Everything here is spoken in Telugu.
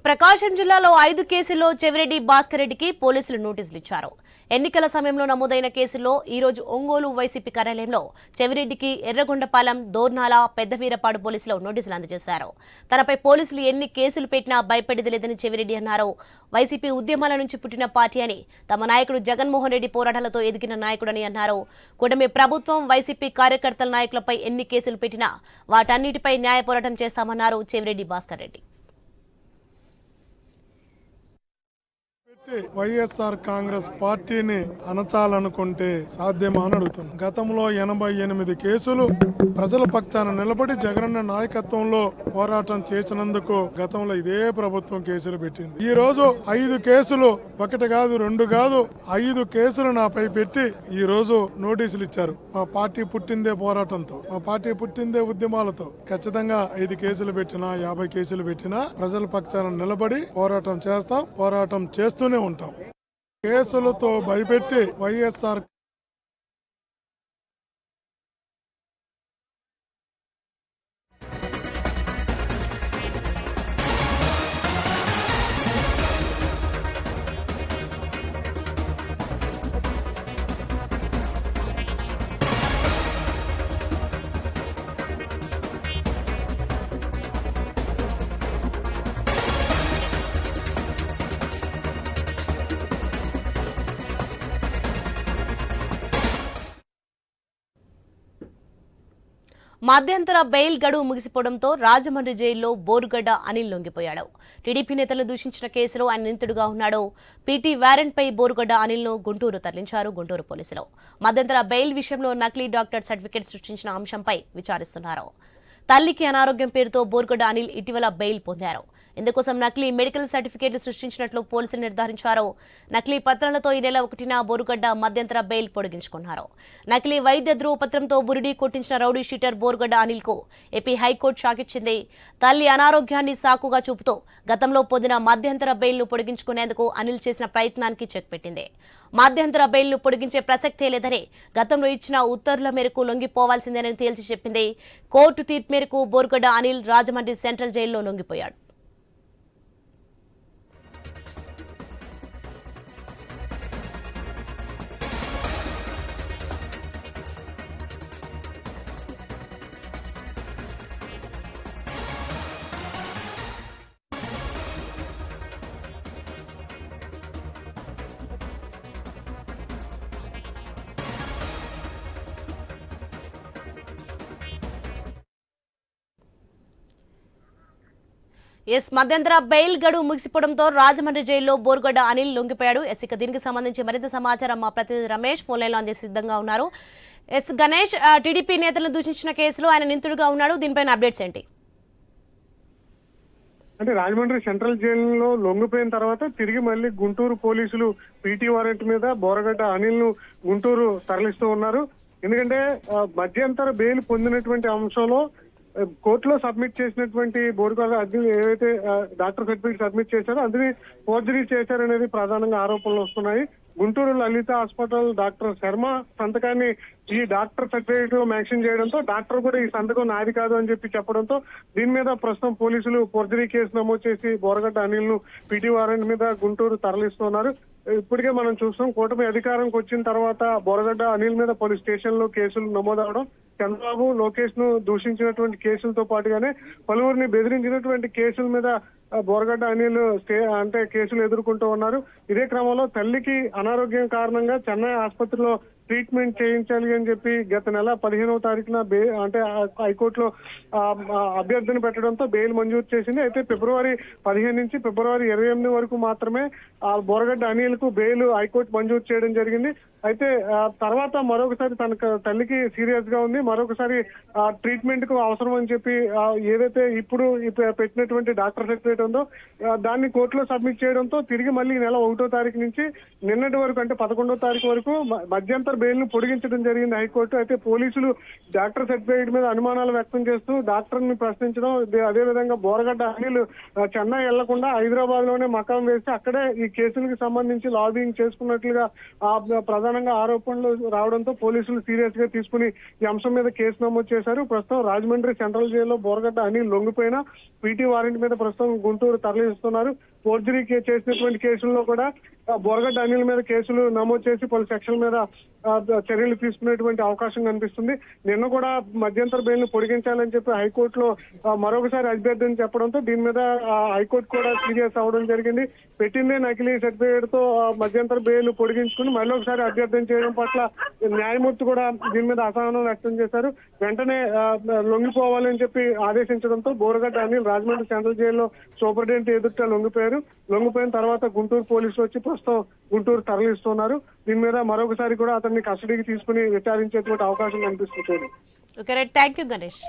ప్రకాశం జిల్లాలో 5 కేసుల్లో చెవిరెడ్డి భాస్కర్ రెడ్డికి పోలీసులు నోటీసులు ఇచ్చారు. ఎన్నికల సమయంలో నమోదైన కేసుల్లో ఈ రోజు ఒంగోలు వైసీపీ కార్యాలయంలో చెవిరెడ్డికి ఎర్రగొండపాలెం, దోర్నాల, పెద్దవీరపాడు పోలీసులు నోటీసులు అందజేశారు. తనపై పోలీసులు ఎన్ని కేసులు పెట్టినా భయపడేది లేదని చెవిరెడ్డి అన్నారు. వైసీపీ ఉద్యమాల నుంచి పుట్టిన పార్టీ అని, తమ నాయకుడు జగన్మోహన్ రెడ్డి పోరాటాలతో ఎదిగిన నాయకుడని అన్నారు. కూటమి ప్రభుత్వం వైసీపీ కార్యకర్తల నాయకులపై ఎన్ని కేసులు పెట్టినా వాటన్నిటిపై న్యాయ పోరాటం చేస్తామన్నారు చెవిరెడ్డి భాస్కర్ రెడ్డి. వైఎస్ఆర్ కాంగ్రెస్ పార్టీని అనచాలనుకుంటే సాధ్యమా అని అడుగుతున్నాం. గతంలో 88 కేసులు ప్రజల పక్షాన నిలబడి జగనన్న నాయకత్వంలో పోరాటం చేసినందుకు గతంలో ఇదే ప్రభుత్వం కేసులు పెట్టింది. ఈ రోజు 5 కేసులు, ఒకటి కాదు, 2 కాదు, 5 కేసులు నాపై పెట్టి ఈ రోజు నోటీసులు ఇచ్చారు. మా పార్టీ పుట్టిందే పోరాటంతో, మా పార్టీ పుట్టిందే ఉద్యమాలతో. ఖచ్చితంగా 5 కేసులు పెట్టినా, 50 కేసులు పెట్టినా ప్రజల పక్షాన నిలబడి పోరాటం చేస్తాం, పోరాటం చేస్తూనే ఉంటాం. కేసులతో భయపెట్టి వైఎస్ఆర్ మధ్యంతర బెయిల్ గడువు ముగిసిపోవడంతో రాజమండ్రి జైల్లో బోరుగడ్డ అనిల్ లొంగిపోయాడు. టీడీపీ నేతలు దూషించిన కేసులో ఆయన నిందితుడిగా ఉన్నాడు. పీటీ వారెంట్పై బోరుగడ్డ అనిల్ను గుంటూరు తరలించారు గుంటూరు పోలీసులు. మధ్యంతర బెయిల్ విషయంలో నకిలీ డాక్టర్ సర్టిఫికెట్ సృష్టించిన అంశంపై విచారిస్తున్నారు. తల్లికి అనారోగ్యం పేరుతో బోరుగడ్డ అనిల్ ఇటీవల బెయిల్ పొందారు. ఇందుకోసం నకిలీ మెడికల్ సర్టిఫికేట్లు సృష్టించినట్లు పోలీసులు నిర్ధారించారు. నకిలీ పత్రాలతో ఈ నెల 1న బోరుగడ్డ మధ్యంతర బెయిల్ పొడిగించుకున్నారు. నకిలీ వైద్య ధృవపత్రంతో బురిడి కొట్టించిన రౌడీ షీటర్ బోరుగడ్డ అనిల్కు ఏపీ హైకోర్టు షాకిచ్చింది. తల్లి అనారోగ్యాన్ని సాకుగా చూపుతూ గతంలో పొందిన మధ్యంతర బెయిల్ను పొడిగించుకునేందుకు అనిల్ చేసిన ప్రయత్నానికి చెక్ పెట్టింది. మధ్యంతర బెయిల్ను పొడిగించే ప్రసక్తే లేదని, గతంలో ఇచ్చిన ఉత్తర్వుల మేరకు లొంగిపోవాల్సిందేనని తేల్చి చెప్పింది. కోర్టు తీర్పు మేరకు బోరుగడ్డ అనిల్ రాజమండ్రి సెంట్రల్ జైల్లో లొంగిపోయాడు. మధ్యంతర బెయిల్ గడువు ముగిసిపోవడంతో రాజమండ్రి జైల్లో బోరుగడ్డ అనిల్ లొంగిపోయాడు. ఇక దీనికి సంబంధించి మరింత సమాచారం మా ప్రతినిధి రమేష్ ఫోన్ లైన్లో అందే సిద్ధంగా ఉన్నారు. గణేష్, టీడీపీ నేతలను దూషించిన కేసులో ఆయన నిందితుడిగా ఉన్నాడు. దీనిపైన అప్డేట్స్ ఏంటి? అంటే రాజమండ్రి సెంట్రల్ జైలులో లొంగిపోయిన తర్వాత తిరిగి మళ్ళీ గుంటూరు పోలీసులు పీటీ వారెంట్ మీద బోరగడ్డ అనిల్ ను గుంటూరు తరలిస్తూ ఉన్నారు. ఎందుకంటే మధ్యంతర బెయిల్ పొందినటువంటి అంశంలో కోర్టులో సబ్మిట్ చేసినటువంటి బోరుగడ్డ అనిల్ ఏవైతే డాక్టర్ సర్టిఫికేట్ సబ్మిట్ చేశారో అందుని ఫోర్జరీ చేశారనేది ప్రధానంగా ఆరోపణలు వస్తున్నాయి. గుంటూరు లలిత హాస్పిటల్ డాక్టర్ శర్మ సంతకాన్ని ఈ డాక్టర్ సర్టిఫికేట్ లో మెన్షన్ చేయడంతో డాక్టర్ కూడా ఈ సంతకం నాది కాదు అని చెప్పడంతో దీని మీద ప్రస్తుతం పోలీసులు ఫోర్జరీ కేసు నమోదు చేసి బోరగడ్డ అనిల్ ను పీటీ వారెంట్ మీద గుంటూరు తరలిస్తున్నారు. ఇప్పటికే మనం చూస్తాం, కూటమి అధికారంకి వచ్చిన తర్వాత బోరగడ్డ అనిల్ మీద పలు స్టేషన్లో కేసులు నమోదవడం, చంద్రబాబు లోకేష్ ను దూషించినటువంటి కేసులతో పాటుగానే పలువురిని బెదిరించినటువంటి కేసుల మీద బోరగడ్డ అనిల్ కేసులు ఎదుర్కొంటూ ఉన్నారు. ఇదే క్రమంలో తల్లికి అనారోగ్యం కారణంగా చెన్నై ఆసుపత్రిలో ట్రీట్మెంట్ చేయించాలి అని చెప్పి గత నెల 15వ తారీఖున హైకోర్టులో అభ్యర్థన పెట్టడంతో బెయిల్ మంజూరు చేసింది. అయితే ఫిబ్రవరి 15 నుంచి ఫిబ్రవరి 28 వరకు మాత్రమే బోరగడ్డ అనిల్ కు బెయిల్ హైకోర్టు మంజూరు చేయడం జరిగింది. అయితే తర్వాత మరొకసారి తన తల్లికి సీరియస్ గా ఉంది, మరొకసారి ట్రీట్మెంట్ కు అవసరం అని చెప్పి ఏదైతే ఇప్పుడు పెట్టినటువంటి డాక్టర్ సర్టిఫికేట్ ఉందో దాన్ని కోర్టులో సబ్మిట్ చేయడంతో తిరిగి మళ్ళీ నెల 1వ తారీఖు నుంచి నిన్నటి వరకు అంటే 11వ తారీఖు వరకు మధ్యంతర బెయిల్ ను పొడిగించడం జరిగింది హైకోర్టు. అయితే పోలీసులు డాక్టర్ సర్టిఫికేట్ మీద అనుమానాలు వ్యక్తం చేస్తూ డాక్టర్ ని ప్రశ్నించడం, అదేవిధంగా బోరగడ్డ అనిల్ చెన్నై వెళ్లకుండా హైదరాబాద్ లోనే మకాం వేసి అక్కడే ఈ కేసులకు సంబంధించి లాబింగ్ చేసుకున్నట్లుగా ప్రధాన ప్రధానంగా ఆరోపణలు రావడంతో పోలీసులు సీరియస్ గా తీసుకుని ఈ అంశం మీద కేసు నమోదు చేశారు. ప్రస్తుతం రాజమండ్రి సెంట్రల్ జైల్లో బోరగడ్డ అనిల్ లొంగిపోయిన పీటీ వారెంట్ మీద ప్రస్తుతం గుంటూరు తరలిస్తున్నారు. ఫోర్జరీ చేసినటువంటి కేసుల్లో కూడా బోరగడ్డ అనిల్ మీద కేసులు నమోదు చేసి పలు సెక్షన్ల మీద చర్యలు తీసుకునేటువంటి అవకాశం కనిపిస్తుంది. నిన్న కూడా మధ్యంతర బెయిల్ ను పొడిగించాలని చెప్పి హైకోర్టులో మరొకసారి అభ్యర్థన చెప్పడంతో దీని మీద హైకోర్టు కూడా సీరియస్ అవడం జరిగింది. పెట్టిందే నకిలీ సర్టిఫికేట్ తో మధ్యంతర బెయిల్ పొడిగించుకుని మళ్ళీ ఒకసారి అభ్యర్థన చేయడం పట్ల న్యాయమూర్తి కూడా దీని మీద అసహనం వ్యక్తం చేశారు. వెంటనే లొంగిపోవాలని చెప్పి ఆదేశించడంతో బోరగడ్డ అనిల్ రాజమండ్రి సెంట్రల్ జైల్లో సూపరింటెండెంట్ ఎదుట లొంగిపోయిన తర్వాత గుంటూరు పోలీసులు వచ్చి ప్రస్తుతం గుంటూరు తరలిస్తున్నారు. దీని మీద మరొకసారి కూడా అతన్ని కస్టడీకి తీసుకుని విచారించేటువంటి అవకాశం కనిపిస్తుంది. Okay right, thank you Ganesh.